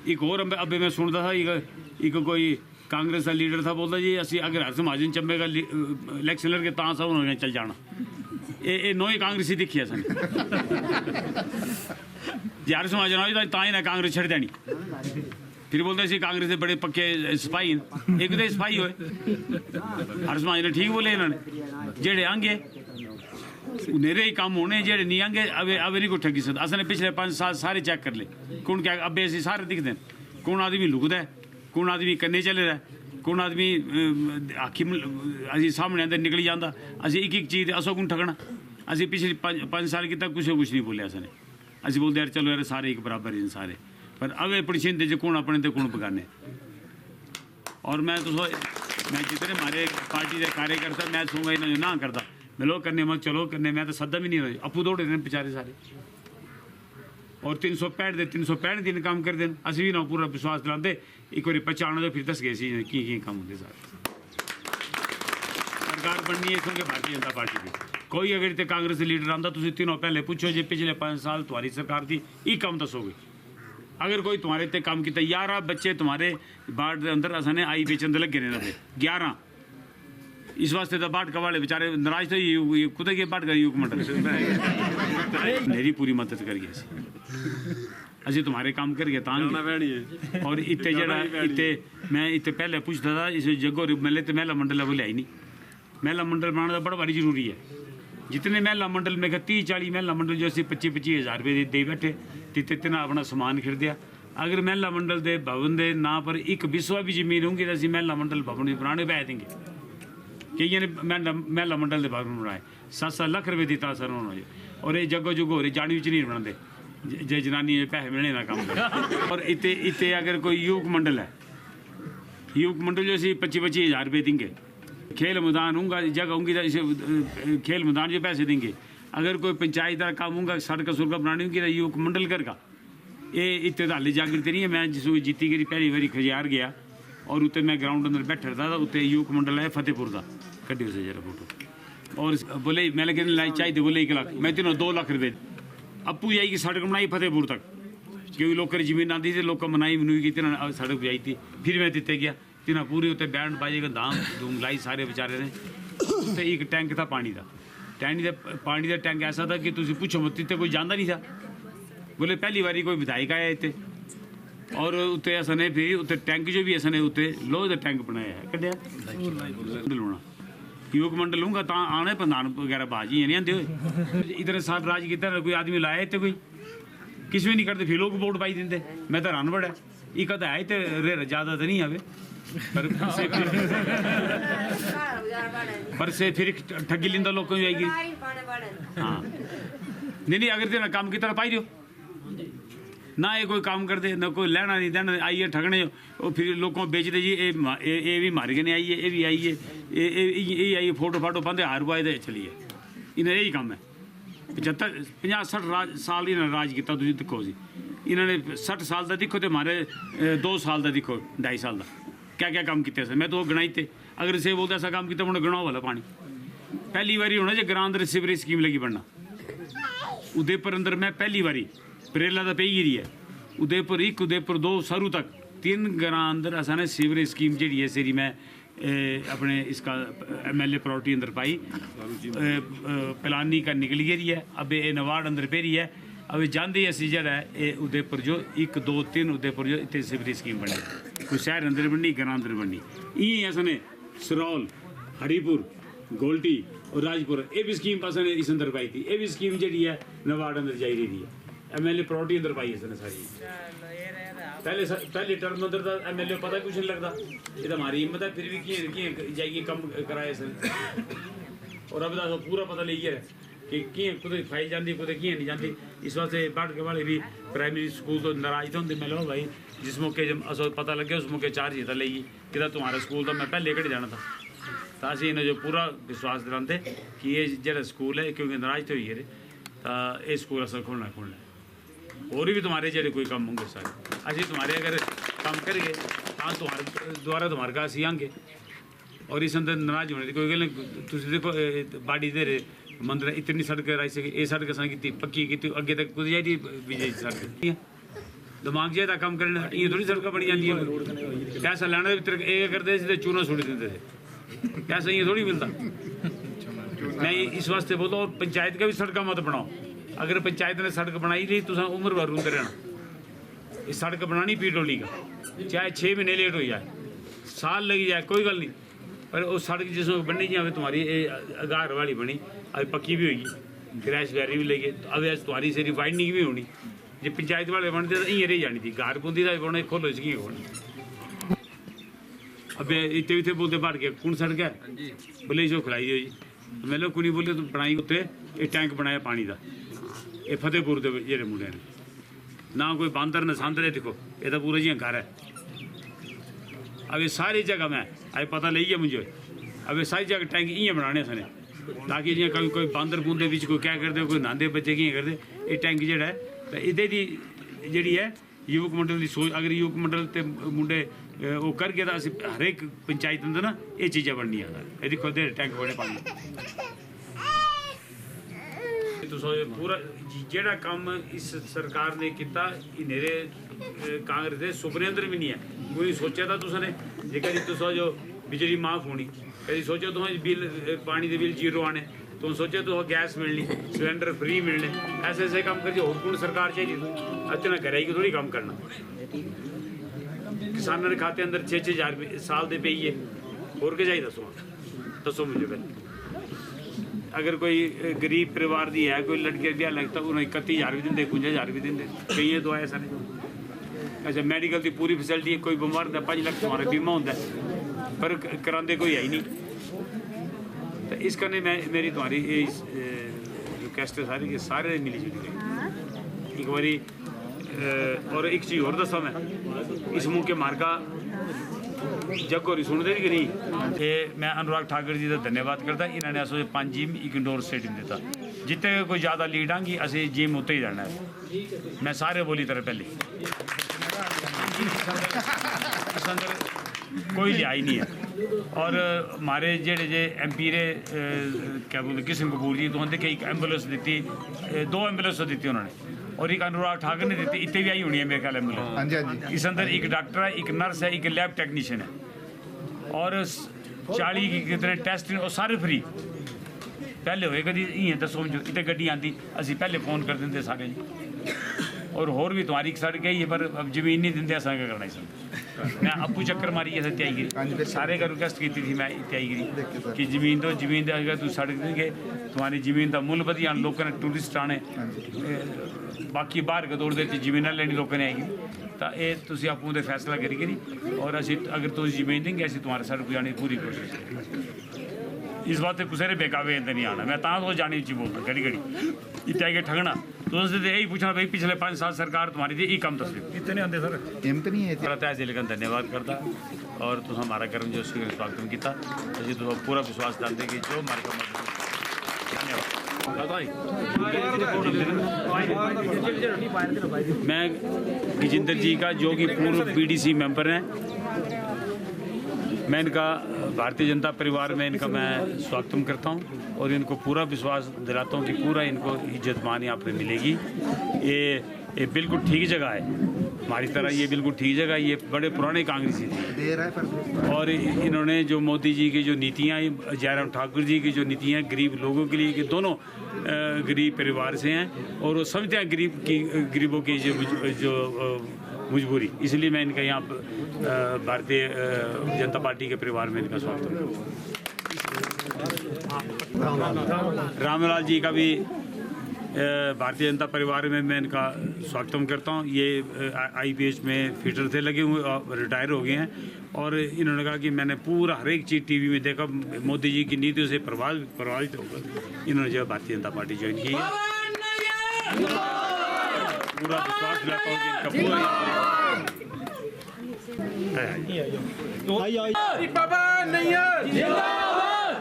एक और अबे मैं सुनता था एक कोई कांग्रेस का लीडर था, बोलता जी असी अगर हर समाजन चंबे का इलेक्शन लड़के तां सब उन्होंने चल जाना। ये नोई कांग्रेसी दिखी है सन जी हर समाजन हो तां ही ना कांग्रेस छड़ देनी। फिर बोलते सी कांग्रेस के बड़े पक्के सिपाही एक तो सिपाही होए हर समाज ने ठीक बोले इन्होंने। जेड़े आंगे नेरे ही काम होने, जेड़े नहीं आंगे अबे नहीं को ठगी सकता। असने पिछले 5 साल सारे चेक कर ले कौन क्या अबे असी सारे दिखते हैं, कौन आदमी लुकदा है, कौन आदमी कन्ने चले रहा है, कौन आदमी आखी असी सामने अंदर निकली जाता। असी एक एक चीज़ असो कौन ठगना। असी पिछले 5 साल की तक कुछ नहीं बोले असने। असी बोलते यार चलो यार सारे एक बराबर हैं सारे, पर अवे पड़छिंदे जो कौन अपने तो कौन पकाने। और मैं जितने हमारे पार्टी के कार्यकर्ता मैं सूंगा इन्हें ना करता मैं लोग करने मत चलो करने, मैं तो सदा भी नहीं रही अपू दौड़े देने बेचारे सारे। और 365 दे 365 दिन काम कर दें असी भी ना पूरा विश्वास दिलाते। एक बार पहचानो तो फिर दस गए की काम होंगे सारे। सरकार बननी है क्योंकि भारतीय जनता पार्टी की कोई अगर इतने कांग्रेस लीडर आता तुम तीनों पहले पूछो जी पिछले 5 साल तुम्हारी सरकार थी एक काम दसोगे। अगर कोई तुम्हारे इतने काम किया 11 बच्चे तुम्हारे बाढ़ के अंदर असने आई बेचन लगे रहने थे 11। इस वास्ते तो बाट वाले बेचारे नाराज थे कुछ के बाट का युग मंडल मेरी पूरी मदद करिए असी तुम्हारे काम करिए तां। और इतने जरा इतने मैं इतने पहले पूछता था इस जगह मेले तो महिला मंडल है बोले आई नहीं। महिला मंडल बनाना बड़ा भारी जरूरी है। जितने महिला मंडल में 30-40 महिला मंडल जो असी 25-25 हज़ार रुपये दे बैठे तितना अपना समान खरीदया। अगर महिला मंडल के भवन के ना पर एक बिस्वा भी जमीन होगी तो असी महिला मंडल भवन भी बनाने पै देंगे। कई ने महिला मंडल के भवन बनाए 7-7 लाख रुपये दिता सर उन्होंने। और ये जगो जुगो हो रही जानी च नहीं बनाते जे जनानी पैसे मिलने ना काम। और इतने अगर कोई युवक मंडल है युवक मंडल जो असी 25-25 हज़ार रुपये देंगे। खेल मैदान होगा जगह होंगी तो इसे खेल मैदान जो पैसे देंगे। अगर कोई पंचायत का काम होगा सड़क सुड़क बनानी होगी तो युवक मंडल कर का ये इतने तो हाली जागृति नहीं है। मैं जिस जीती गई पहली बारी खजियार गया और उत्ते मैं ग्राउंड अंदर बैठा था तो उत्ते युवक मंडल है फतेहपुर का कड्डी उसे जरा फोटो। और बोले मैं लेकिन चाहिए बोले 1 लाख मैं तीनों 2 लाख रुपये अपू जाएगी सड़क बनाई फतेहपुर तक क्योंकि लोगों की जमीन आती थी, लोग मनाई मनुई की तिन्होंने सड़क बजाई थी, फिर मैं दिते गया तिन्हें पूरी उत्ते बैंड बाजे का धाम धूम लाई सारे बेचारे ने। तो एक टैंक था पानी का, पानी का टैंक ऐसा था कि तुम पूछो मत, इतने कोई जाता नहीं था। बोले पहली बारी कोई विधायक आया इतने, और उत्ते ऐसा ने फिर उत्ते टैंक जो भी ऐसा ने उत्ते लोहे का टैंक बनाया है कटिया लूना युवक मंडल लूंगा ता आने प्रधान वगैरह बाजी नहीं आते हुए इतने साल राज किया कोई आदमी लाया इतने कोई किसी भी नहीं करते, फिर लोग वोट पाई देंगे। मैं तो रन बड़ा एक तो है तो रे ज़्यादा तो नहीं आवे पर से फिर ठगी लिंदा लोग को जाएगी। हाँ नहीं अगर तेरा काम की तरह पाई दियो ना, ये कोई काम करते ना कोई लेना नहीं देना, आइए ठगने और फिर लोगों को बेचते जी ये भी मार के नहीं आइए, ये भी आइए, ये आइए फोटो फाटो पाते हार पाए दे चलिए, इन्हें यही काम है। 50-60 साल इन्हें राज किया, तुम देखो जी इन्होंने 60 साल का देखो तो हमारे 2 साल का देखो 2.5 साल का क्या क्या काम किए मैं तो वो गणाई थे। अगर इसे बोलते ऐसा काम किया उन्हें गणाओ वाला पानी पहली बारी होना जो ग्रां अंदर सीवरेज स्कीम लगी बनना उदयपुर अंदर मैं पहली बारी परेला तो पे गिरी है उदयपुर 1 उदयपुर 2 सरू तक 3 ग्रां अंदर ऐसा ने सीवरेज स्कीम जी है सेरी मैं अपने इसका MLA प्रॉपर्टी अंदर पाई पिलानी का निकल गई है। अब ये नवाड़ अंदर पे रही है। अब जानते असी जरा है उदयपुर जो 1 2 3 उदयपुर जो इतने सीवरेज स्कीम बनी कोई शहर अंदर बननी ग्रां अंदर बननी ये ऐसा ने सरौल हरीपुर गोल्टी और राजपुर ये भी स्कीम पास ने इस अंदर पाई थी। ये भी स्कीम जी है नवाड़ अंदर जाई रही है MLA प्रॉपर्टी अंदर पाई इसने सारी पहले टर्म अंदर था MLA पता कुछ नहीं लगता ये तो हमारी हिम्मत है फिर भी किए जाएगी कम कराए सर और अब तो पूरा पता ले गया कि किए कुछ खाई जाती कुछ किए नहीं जाती। इस वास्ते बाढ़ के वाले भी प्राइमरी स्कूल तो नाराज थे होंगे मैं लो भाई जिस मौके जब असो पता लगे उस मौके 4 जीता लेगी कि तुम्हारा स्कूल तो मैं पहले लेकर जाना था तो असी इन्हें जो पूरा विश्वास दिलाते कि ये जो स्कूल है क्योंकि नाराज तो हुई है तो ये स्कूल असल खोलना और भी तुम्हारे जो कोई काम होंगे सारे अभी तुम्हारे अगर काम करेंगे हाँ तुम्हारे द्वारा तुम्हारे का असी आएंगे और इस अंदर नाराज होने की कोई गल नहीं। तुम देखो बाड़ी दे मंदिर इतनी सड़क राई सके ये सड़क असा की पक्की की अगे तक कुछ जाए विजय सड़क दिमाग जाए काम करना ये थोड़ी सड़क बनी जाती है पैसा लैने ये करते थे चूना सुट देते थे पैसा ये थोड़ी मिलता। मैं इस वास्ते बोलता और पंचायत का भी सड़क मत बनाओ। अगर पंचायत ने सड़क बनाई ली तो उम्र भर रोंदे रहना। ये सड़क बनानी पीडोली का चाहे 6 महीने लेट हो जाए साल लगी जाए कोई गल नहीं पर वो सड़क जिसमें बननी जाए तुम्हारी अगार वाली बनी अभी पक्की भी होगी क्रैश वैरी भी लगी तो अब तुम्हारी सारी वाइडनिंग भी होनी जो पंचायत वाले बनते तो इं रही जानी थी गार बूंदी का बोना खोलो इसकी होना। अब इतने इतने बोलते बाढ़ के कौन सड़क है बोले इसको खिलाई हो जी मैं लोग कुनी बोले तो बनाई उत्ते ये टैंक बनाया पानी का ये फतेहपुर के जेरे मुंडे ने ना कोई बांदर न सांदर है देखो ये तो पूरा जी घर है। अब ये सारी जगह मैं अभी पता लगी है मुझे अब ये सारी जगह टैंक इं बनाने सने ताकि जी कभी कोई बांदर बूंदे बीच कोई क्या करते कोई नहाते बच्चे किए करते ये टैंक जोड़ा है तो इधे की जी है युवक मंडल की सोच अगर युवक मंडल के मुंडे वो करके तो हरेक पंचायत अंदर ना ये चीज़ें बननिया ये देखो दे टैंक बने पानी पूरा जेड़ा काम इस सरकार ने किया इन्हेरे कांग्रेस के सुपने अंदर भी नहीं है। कोई सोचा था तुसने जे कभी तुसा जो बिजली माफ होनी कभी सोचो तुम्हें बिल पानी के बिल 0 आने तुम सोचो तो गैस मिलनी सिलेंडर फ्री मिलने ऐसे ऐसे काम कर और कौन सरकार चाहिए अच्छा करे कि थोड़ी काम करना। किसानों ने खाते अंदर 6-6 हज़ार साल दे पे और क्या चाहिए दसो मुझे पहले। अगर कोई गरीब परिवार दी है कोई लड़के ब्याह लगता उन्हें 31,000 भी देंगे 51,000 भी देंगे कई तो ऐसा नहीं। अच्छा मेडिकल की पूरी फैसिलिटी कोई बीमार होता 5 लाख तुम्हारा बीमा होता है पर कराते कोई है ही नहीं। तो इस करने मैं मेरी तुम्हारी रिक्वेस्ट है सारी कि सारे मिली जुली गई एक बारी। और एक चीज़ और दसा मैं इस मुँह के मार्का जग होरी सुनते कि नहीं ये मैं अनुराग ठाकुर जी का धन्यवाद करता इन्होंने असो 5 जिम 1 इंडोर स्टेडियम दिता जितने कोई ज़्यादा लीड आंगी असी जिम उत्ते ही रहना है। मैं सारे बोली तरह पहले कोई लिहाई नहीं है और हमारे जेड़े जे MP रे क्या बोलते किशन कपूर जी तो देखिए एक एम्बुलेंस दी 2 एम्बुलेंस दी उन्होंने और एक अनुराग ठाकर ने दी इतने भी आई होनी है मेरे ख्याल में। हाँ जी हाँ जी। इस अंदर एक डॉक्टर है, एक नर्स है, एक लैब टेक्नीशियन है और 40 की कितने टेस्ट और सारे फ्री। पहले होए कभी इं दसो जो इतने गड्डी आती असी पहले फोन कर देंगे सारे जी। और होर भी तुम्हारी सड़ गई है पर अब जमीन नहीं देंगे असा क्या करना सर। मैं आपू चक्कर मारी ऐसे त्याईगिरी सारे का रिक्वेस्ट की थी मैं त्याईगिरी कि जमीन दो जमीन देगा तू सड़ देंगे तुम्हारी जमीन का मुल बधिया लोगों ने टूरिस्ट आने बाकी बाहर का दौड़ देती जमीन लेनी लोगों ने आएगी तो ये तुम आपू फैसला करी करी और असी अगर तुम जमीन देंगे असी तुम्हारे सड़क जाने की पूरी कोशिश करेंगे। इस बात से कुछ बेकाबे अंदर नहीं आना मैं तो जाने ची बोलता घड़ी घड़ी इतने आगे ठगना तो यही पूछना भाई पिछले 5 साल सरकार तुम्हारी थी ये कम तस्वीर इतने आते सर हिम्मत नहीं है तय दिल का धन्यवाद करता और तुम हमारा कर्म जो स्वागत किया अभी तो पूरा विश्वास डालते कि जो हमारे काम धन्यवाद। मैं गजेंद्र जी का जो कि पूर्व BDC मेंबर हैं मैं इनका भारतीय जनता परिवार में इनका मैं स्वागत करता हूं और इनको पूरा विश्वास दिलाता हूं कि पूरा इनको इज्जत मान यहाँ पे मिलेगी। ये बिल्कुल ठीक जगह है हमारी तरह ये बिल्कुल ठीक जगह ये बड़े पुराने कांग्रेसी थे और इन्होंने जो मोदी जी की जो नीतियाँ जयराम ठाकुर जी की जो नीतियाँ गरीब लोगों के लिए कि दोनों गरीब परिवार से हैं और वो समझते हैं गरीबों की जो मजबूरी इसलिए मैं इनका यहाँ भारतीय जनता पार्टी के परिवार में इनका स्वागत करता हूँ। रामलाल जी का भी भारतीय जनता परिवार में मैं इनका स्वागत करता हूँ। ये IPS में फीटर थे लगे हुए और रिटायर हो गए हैं और इन्होंने कहा कि मैंने पूरा हर एक चीज़ TV में देखा मोदी जी की नीतियों से प्रभावित होकर इन्होंने जो भारतीय जनता पार्टी ज्वाइन की पूरा विश्वास दिलाता हूँ कि इनका पूरा पवन नैयर जिंदाबाद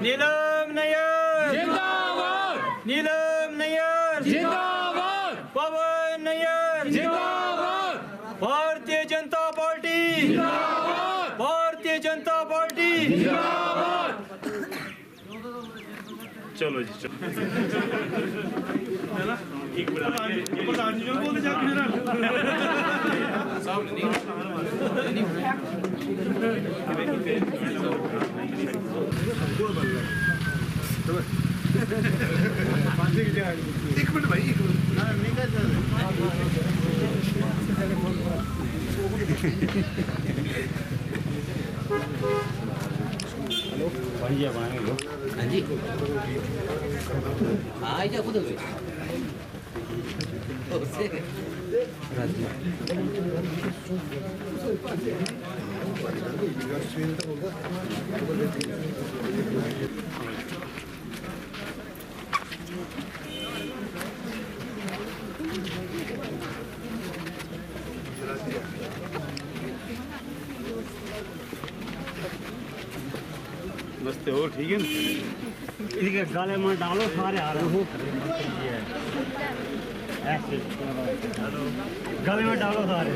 नीलम नैयर जिंदाबाद नीलम नैयर जिंदाबाद पवन नैयर जिंदाबाद भारतीय जनता पार्टी जिंदाबाद भारतीय जनता पार्टी जिंदाबाद। चलो जी चलो एक मिनट भाई एक नमस्ते हो ठीक है ठीक है गाले में डालो सारे आ रहे हो गले में डालो सारे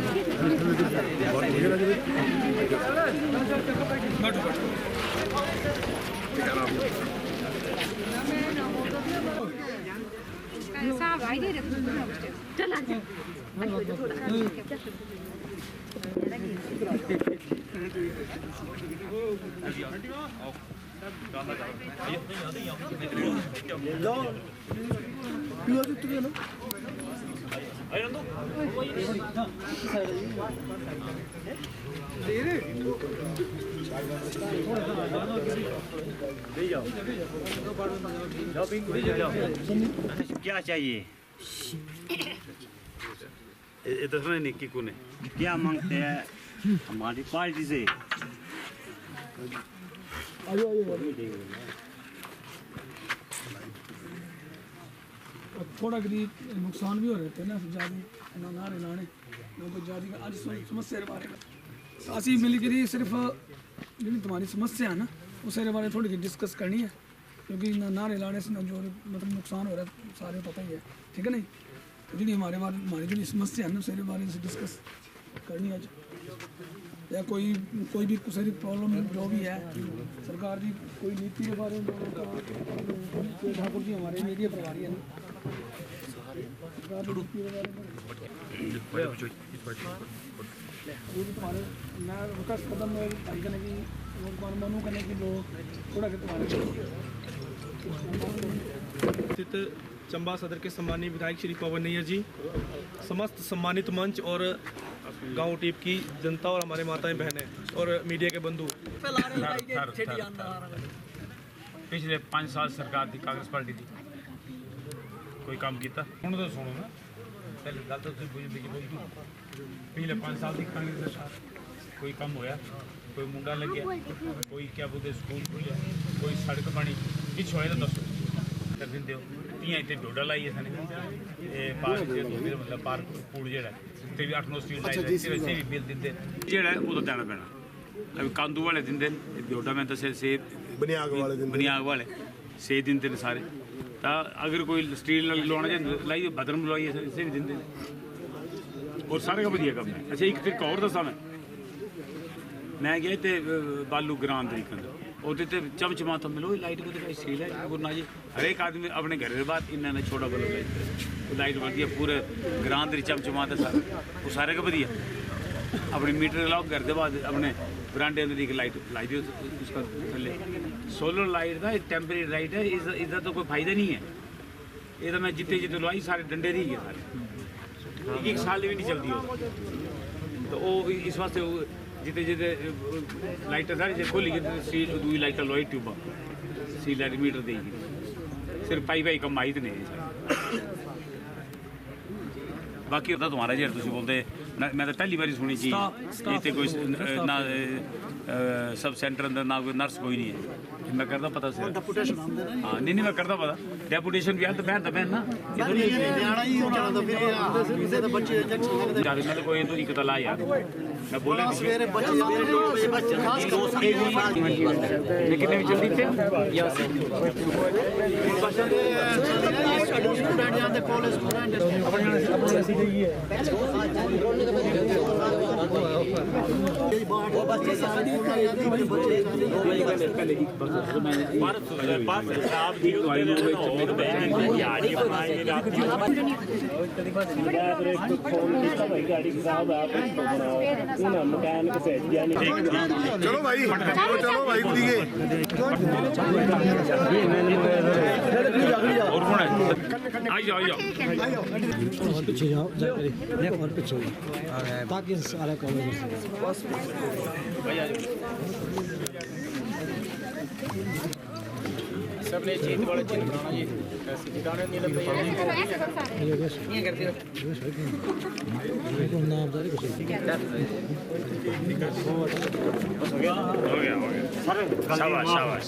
क्या चाहिए इधर निक्की कौन है क्या मांगते हैं हमारी पार्टी से थोड़ा गरीब नुकसान भी हो रहे थे ना ज़्यादा नारे लाने लोगों ज़्यादा आज समस्या बारे में असी मिलकर सिर्फ जी तुम्हारी समस्या है ना उस बारे थोड़ी डिस्कस करनी है क्योंकि नारे लाने से जो मतलब नुकसान हो रहा है सारे पता ही है ठीक है नहीं जी हमारी जो समस्या है ना उस बारे में डिस्कस करनी है या कोई भी कुछ प्रॉब्लम जो भी है सरकार की कोई नीति के बारे में ठाकुर जी हमारे मीडिया प्रभारी है ये भी तुम्हारे मैं विकास कदम में भाई करने की और मनु करने की लोग थोड़ा के तुम्हारे स्थित चंबा सदर के सम्मानीय विधायक श्री पवन नैयर जी, समस्त सम्मानित मंच और गांव टीप की जनता और हमारे माताएं बहनें और मीडिया के बंधु, पिछले 5 साल सरकार थी, कांग्रेस पार्टी थी, कोई काम किया ਹੁਣ तो सुनो ना पहले गल तो पिछले 5 साल की कांग्रेस सरकार कोई काम होया, कोई मुंडा लग गया, कोई क्या बोलते स्कूल खुलिया, कोई सड़क बनी, किछ होया तो दसो कर दिंदे हो। इयां इत्थे डोडा लाई है पार्क मतलब पार्क पूल जेड़ा ते भी 8-9 स्ट्रीट लाई वैसे भी बिल दिंदे जेड़ा वो तो देना पैना। अभी कांदू वाले दिंदे डोडा में तो से बनियाग वाले से दिंदे ने सारे। तो अगर कोई स्ट्रीट लवाना चाहे लाई बदरम लवाई इसे भी दिंदे और सारे का वधिया कम है। अच्छा एक तरीका और दसा मैं गया तो बालू ग्राम तरीके ਉਹਦੇ ਤੇ ਚਮਚਮਾਤਾ ਮਿਲੋ ਲਾਈਟ को तो सील है गुरना जी हर एक आदमी अपने घर के बाद इन्होंने छोटा बल्ब लाइट बढ़ती है पूरे ग्रां दी चमचमाता सारे वो सारे का बढ़िया अपने मीटर लाओ घर के बाद अपने बरांडे अंदर एक लाइट लाई दियो उसका थल्ले सोलर लाइट का टेम्परेरी लाइट है इसका तो कोई फायदा नहीं है। ये तो मैं जितने जितने लवाई सारे डंडे नहीं गए सारे एक साल भी नहीं चलती हो तो वो इस वास्ते जिते जिते लाइटर सारी जे खोली सी दूई लाइटर लोई ट्यूबा सी लाइट मीटर देगी सिर्फ पाई कम आई तो नहीं बाकी होता तुम्हारा जेड़ तुम बोलते मैं तो पहली बारी सुनी चीज इतने कोई ना सब सेंटर अंदर ना कोई नर्स कोई नहीं है मैं करता पता से हाँ नहीं मैं करता पता डेपुटेशन भी है तो बहन ना मैं तो कोई तो एक तला यार मैं बोला कितने जल्दी थे चलो भाई कुड़ी के और कौन है आ जाओ पीछे जाओ और पीछे ताकि सारा काम सबने चीज वाले चीज बनाना जी ऐसे ठिकाने नहीं लगते ये करते हो नाम जारी कुछ हो गया शाबाश शाबाश।